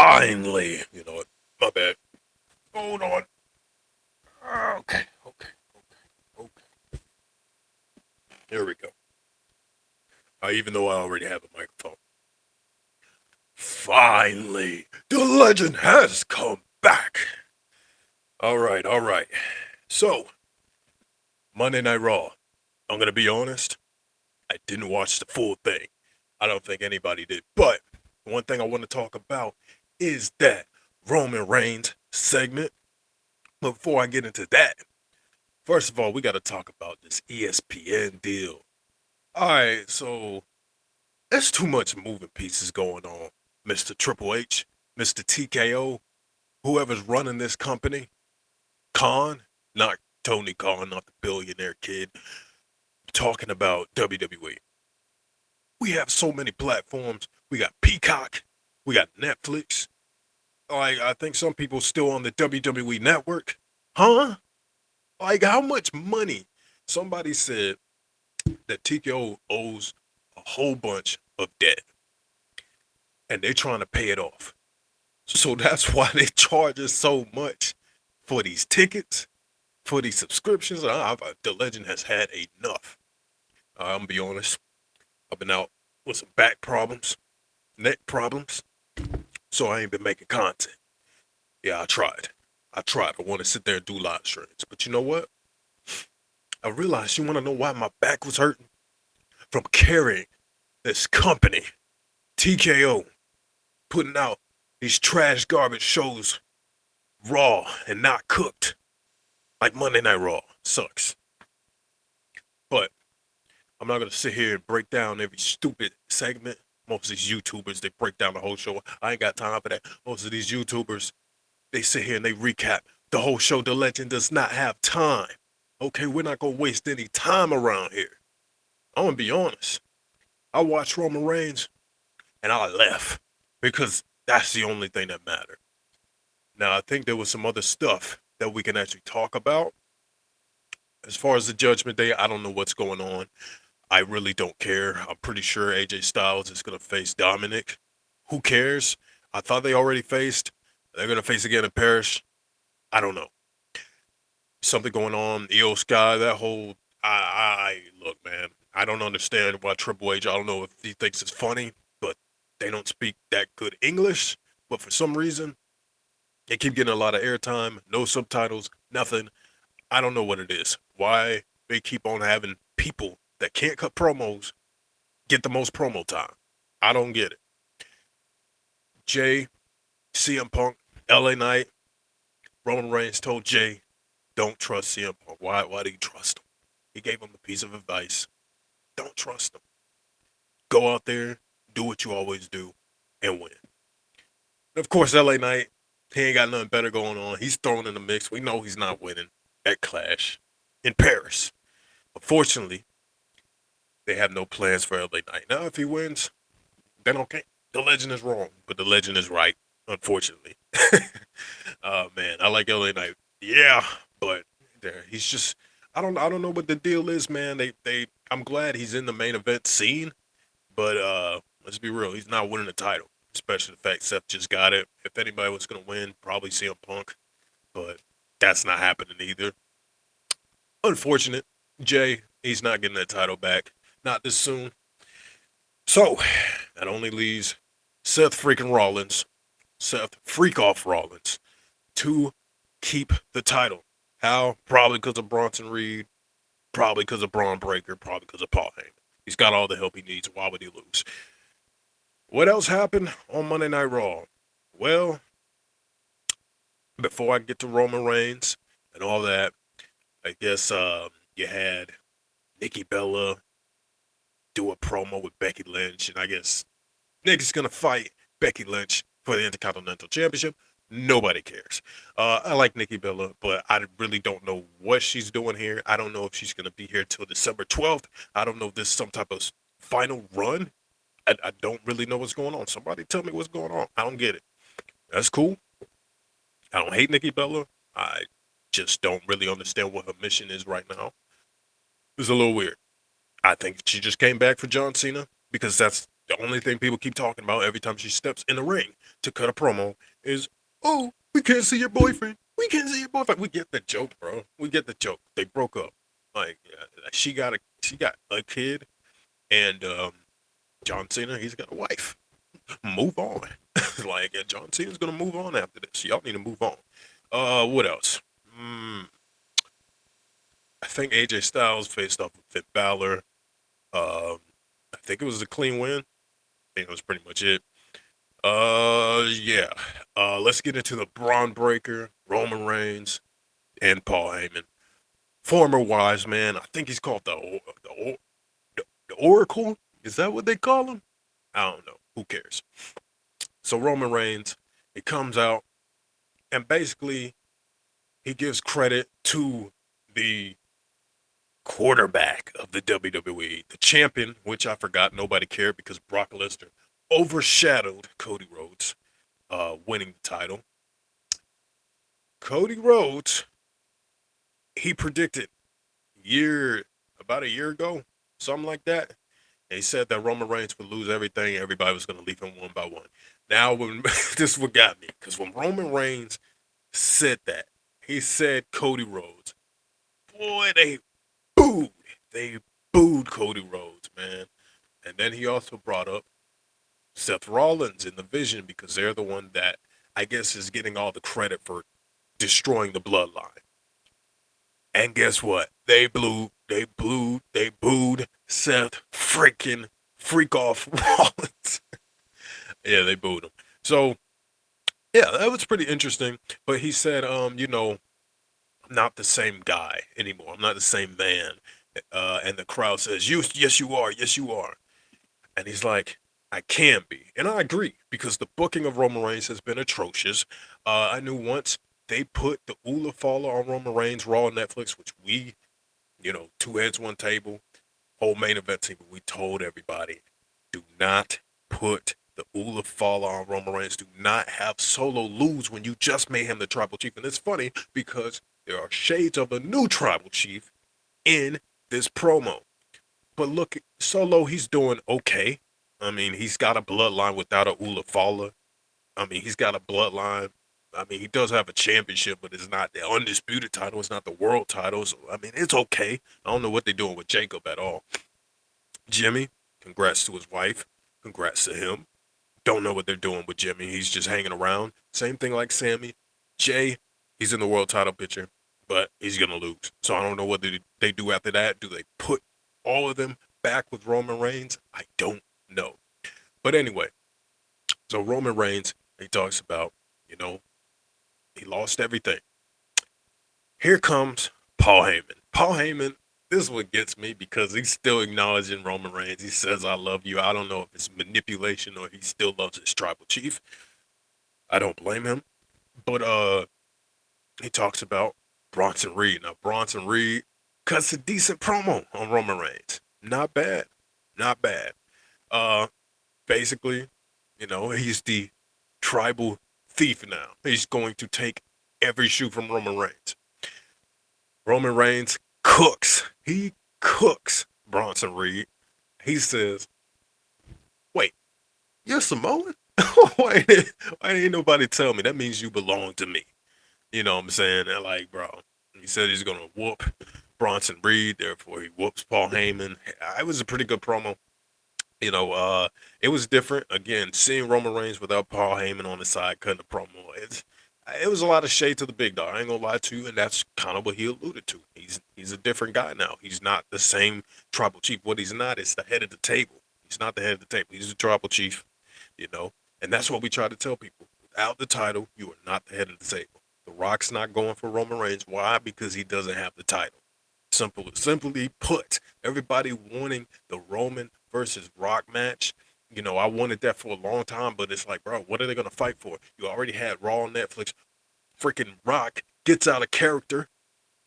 Finally, you know what? My bad. Hold on. Okay. Here we go. Even though I already have a microphone. Finally, the legend has come back. All right. So, Monday Night Raw. I'm gonna be honest. I didn't watch the full thing. I don't think anybody did. But one thing I want to talk about is that Roman Reigns segment. But before I get into that, first of all, we got to talk about this ESPN deal. All right, so there's too much moving pieces going on, Mr. Triple H, Mr. TKO, whoever's running this company, Khan, not Tony Khan, not the billionaire kid, talking about WWE. We have so many platforms. We got Peacock, we got Netflix. Like, I think some people still on the WWE network. Huh? Like, how much money? Somebody said that TKO owes a whole bunch of debt and they're trying to pay it off. So that's why they charge us so much for these tickets, for these subscriptions. The legend has had enough. I'm gonna be honest. I've been out with some back problems, neck problems, so I ain't been making content. Yeah, I tried. I want to sit there and do live streams, but you know what? I realized you want to know why my back was hurting from carrying this company, TKO, putting out these trash garbage shows raw and not cooked like Monday Night Raw. Sucks. But I'm not gonna sit here and break down every stupid segment. Most of these YouTubers, they break down the whole show. I ain't got time for that. Most of these YouTubers, they sit here and they recap the whole show. The legend does not have time. Okay, we're not gonna waste any time around here. I'm gonna be honest. I watched Roman Reigns and I left because that's the only thing that mattered. Now, I think there was some other stuff that we can actually talk about. As far as the Judgment Day, I don't know what's going on. I really don't care. I'm pretty sure AJ Styles is going to face Dominic. Who cares? I thought they already faced. They're going to face again in Paris. I don't know. Something going on. EO Sky, that whole. Look, man. I don't understand why Triple H. I don't know if he thinks it's funny, but they don't speak that good English. But for some reason, they keep getting a lot of airtime, no subtitles, nothing. I don't know what it is. Why they keep on having people that can't cut promos get the most promo time. I don't get it. Jay, CM Punk, LA Knight, Roman Reigns told Jay, don't trust CM Punk. Why do you trust him? He gave him a piece of advice. Don't trust him. Go out there, do what you always do, and win. And of course, LA Knight, he ain't got nothing better going on. He's thrown in the mix. We know he's not winning at Clash in Paris. Unfortunately, they have no plans for LA Knight. Now, if he wins, then okay. The legend is wrong, but the legend is right, unfortunately. Man, I like LA Knight. Yeah, but he's just I don't know what the deal is, man. I'm glad he's in the main event scene, but let's be real, he's not winning the title. Especially the fact Seth just got it. If anybody was gonna win, probably CM Punk, but that's not happening either. Unfortunate. Jay, he's not getting that title back. Not this soon. So, that only leaves Seth freaking Rollins, Seth Freak Off Rollins, to keep the title. How? Probably because of Bronson Reed, probably because of Braun Breaker, probably because of Paul Heyman. He's got all the help he needs. Why would he lose? What else happened on Monday Night Raw? Well, before I get to Roman Reigns and all that, I guess you had Nikki Bella do a promo with Becky Lynch, and I guess Nikki's gonna fight Becky Lynch for the Intercontinental Championship. Nobody cares. I like Nikki Bella, but I really don't know what she's doing here. I don't know if she's gonna be here till December 12th. I don't know if this is some type of final run. I don't really know what's going on. Somebody tell me what's going on. I don't get it. That's cool. I don't hate Nikki Bella. I just don't really understand what her mission is right now. It's a little weird. I think she just came back for John Cena because that's The only thing people keep talking about every time she steps in the ring to cut a promo is, oh, we can't see your boyfriend. We can't see your boyfriend. We get the joke, bro. We get the joke. They broke up. Like she got a kid, and John Cena, he's got a wife. Move on. Like John Cena's gonna move on after this. Y'all need to move on. What else? I think AJ Styles faced off with Finn Balor. I think it was a clean win. I think that was pretty much it. Yeah. Let's get into the Braun Breaker, Roman Reigns, and Paul Heyman. Former wise man. I think he's called the Oracle. Is that what they call him? I don't know. Who cares? So Roman Reigns, he comes out and basically he gives credit to the quarterback of the WWE, the champion, which I forgot nobody cared because Brock Lesnar overshadowed Cody Rhodes, winning the title. Cody Rhodes, he predicted year about a year ago, something like that. And he said that Roman Reigns would lose everything. Everybody was going to leave him one by one. Now, when this is what got me, because when Roman Reigns said that, he said Cody Rhodes. Boy, booed. They booed Cody Rhodes, man. And then he also brought up Seth Rollins in the Vision because they're the one that I guess is getting all the credit for destroying the bloodline. And guess what? They booed Seth freaking freak off Rollins. Yeah, they booed him. So yeah, that was pretty interesting. But he said, I'm not the same guy anymore. I'm not the same man. And the crowd says, yes, you are. Yes, you are. And he's like, I can be. And I agree because the booking of Roman Reigns has been atrocious. I knew once they put the Ula Faller on Roman Reigns Raw on Netflix, which we, two heads, one table, whole main event team, we told everybody, do not put the Ula Faller on Roman Reigns. Do not have Solo lose when you just made him the tribal chief. And it's funny because there are shades of a new tribal chief in this promo. But look, Solo, he's doing okay. I mean, he's got a bloodline without a Ula Fala. I mean, he's got a bloodline. I mean, he does have a championship, but it's not the undisputed title. It's not the world title. So, I mean, it's okay. I don't know what they're doing with Jacob at all. Jimmy, congrats to his wife. Congrats to him. Don't know what they're doing with Jimmy. He's just hanging around. Same thing like Sammy. Jay, he's in the world title picture, but he's going to lose. So I don't know what they do after that. Do they put all of them back with Roman Reigns? I don't know. But anyway, so Roman Reigns, he talks about, he lost everything. Here comes Paul Heyman. Paul Heyman, this is what gets me because he's still acknowledging Roman Reigns. He says, I love you. I don't know if it's manipulation or he still loves his tribal chief. I don't blame him. But he talks about Bronson Reed. Now, Bronson Reed cuts a decent promo on Roman Reigns. Not bad. Not bad. Basically, he's the tribal thief now. He's going to take every shoe from Roman Reigns. Roman Reigns cooks. He cooks Bronson Reed. He says, wait, you're Samoan? why didn't nobody tell me? That means you belong to me. You know what I'm saying? And like, bro, he said he's going to whoop Bronson Reed. Therefore, he whoops Paul Heyman. It was a pretty good promo. It was different. Again, seeing Roman Reigns without Paul Heyman on the side cutting the promo, it was a lot of shade to the big dog. I ain't gonna lie to you, and that's kind of what he alluded to. He's a different guy now. He's not the same tribal chief. What he's not is the head of the table. He's not the head of the table. He's the tribal chief, and that's what we try to tell people. Without the title, you are not the head of the table. The Rock's not going for Roman Reigns. Why? Because he doesn't have the title. Simply put, everybody wanting the Roman versus Rock match. I wanted that for a long time, but it's like, bro, what are they gonna fight for? You already had Raw on Netflix. Freaking Rock gets out of character,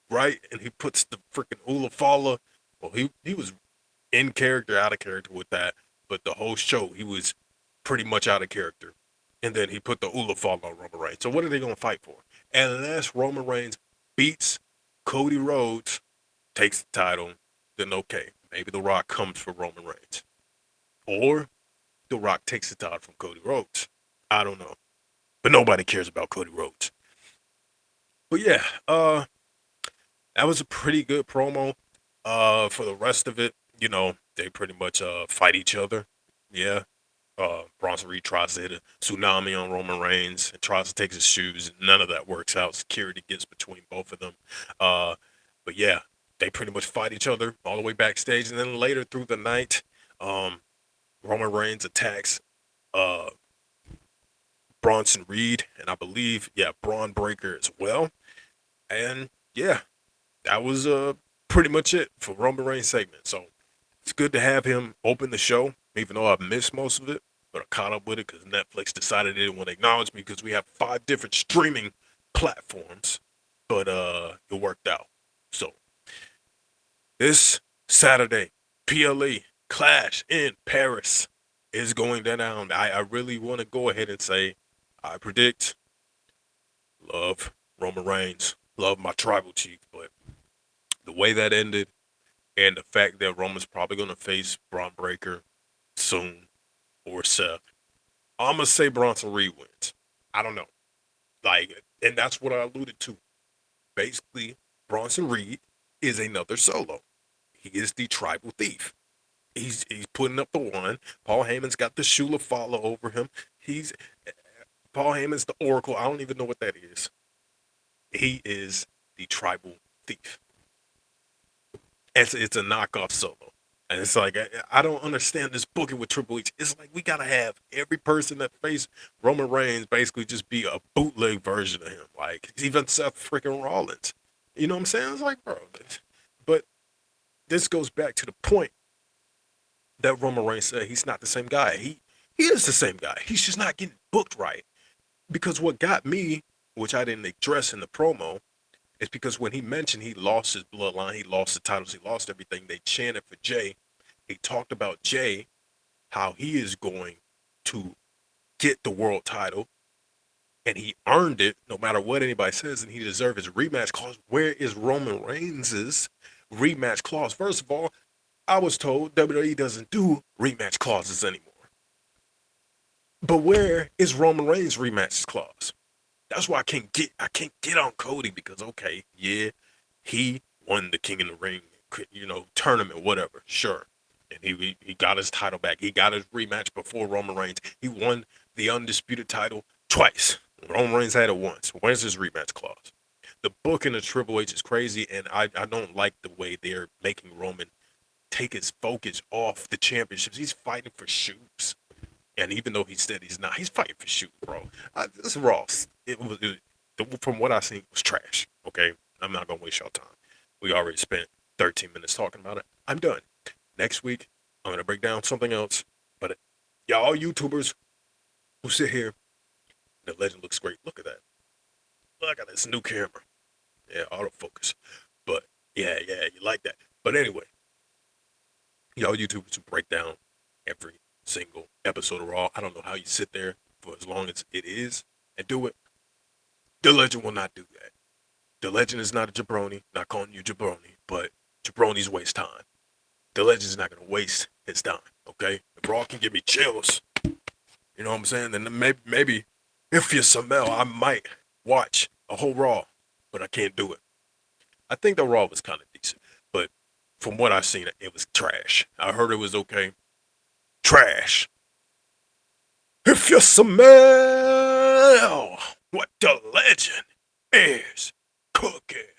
right? And he puts the freaking Ula Fala. Well, he was in character, out of character with that, but the whole show he was pretty much out of character. And then he put the Ula Fala on Roman Reigns. So what are they gonna fight for? Unless Roman Reigns beats Cody Rhodes, takes the title, then okay, maybe The Rock comes for Roman Reigns. Or The Rock takes the title from Cody Rhodes. I don't know, but nobody cares about Cody Rhodes. But yeah, that was a pretty good promo. For the rest of it, they pretty much fight each other. Yeah. Bronson Reed tries to hit a tsunami on Roman Reigns and tries to take his shoes. None of that works out. Security gets between both of them. Uh, but yeah, they pretty much fight each other all the way backstage, and then later through the night, um, Roman Reigns attacks uh, Bronson Reed, and I believe Braun Breaker as well. And yeah, that was pretty much it for Roman Reigns segment. So it's good to have him open the show, even though I've missed most of it. But I caught up with it because Netflix decided they didn't want to acknowledge me because we have 5 different streaming platforms. But it worked out. So this Saturday, PLE Clash in Paris is going down. I really want to go ahead and say I predict love Roman Reigns, love my tribal chief, but the way that ended and the fact that Roman's probably going to face Braun Breaker soon or Seth, I'm going to say Bronson Reed wins. I don't know. And that's what I alluded to. Basically, Bronson Reed is another solo. He is the tribal thief. He's putting up the one. Paul Heyman's got the Shula follow over him. Paul Heyman's the Oracle. I don't even know what that is. He is the tribal thief. It's a knockoff solo. And it's like, I don't understand this booking with Triple H. It's like we got to have every person that faced Roman Reigns basically just be a bootleg version of him. Like, even Seth freaking Rollins. You know what I'm saying? It's like, bro. But this goes back to the point that Roman Reigns said he's not the same guy. He is the same guy. He's just not getting booked right. Because what got me, which I didn't address in the promo, is because when he mentioned he lost his bloodline, he lost the titles, he lost everything, they chanted for Jay. He talked about Jay, how he is going to get the world title, and he earned it no matter what anybody says, and he deserved his rematch clause. Where is Roman Reigns' rematch clause? First of all, I was told WWE doesn't do rematch clauses anymore. But where is Roman Reigns' rematch clause? That's why I can't get on Cody because okay, yeah, he won the King of the Ring, tournament, whatever, sure, and he got his title back. He got his rematch before Roman Reigns. He won the undisputed title twice. Roman Reigns had it once. Where's his rematch clause? The booking of Triple H is crazy, and I don't like the way they're making Roman take his focus off the championships. He's fighting for shoes. And even though he said he's not, he's fighting for shoes, bro. This Raw, from what I seen, was trash. Okay, I'm not gonna waste y'all time. We already spent 13 minutes talking about it. I'm done. Next week, I'm gonna break down something else. But y'all YouTubers who sit here, the legend looks great. Look at that. Look at this new camera. Yeah, autofocus. But yeah, you like that. But anyway, y'all YouTubers who break down every single episode of Raw. I don't know how you sit there for as long as it is and do it. The Legend will not do that. The Legend is not a jabroni. Not calling you jabroni, but jabronis waste time. The Legend is not going to waste his time, okay? If Raw can give me chills, you know what I'm saying? Then maybe if you smell, I might watch a whole Raw, but I can't do it. I think the Raw was kind of decent, but from what I've seen, it was trash. I heard it was okay. Trash. If you smell what the Legend is cooking.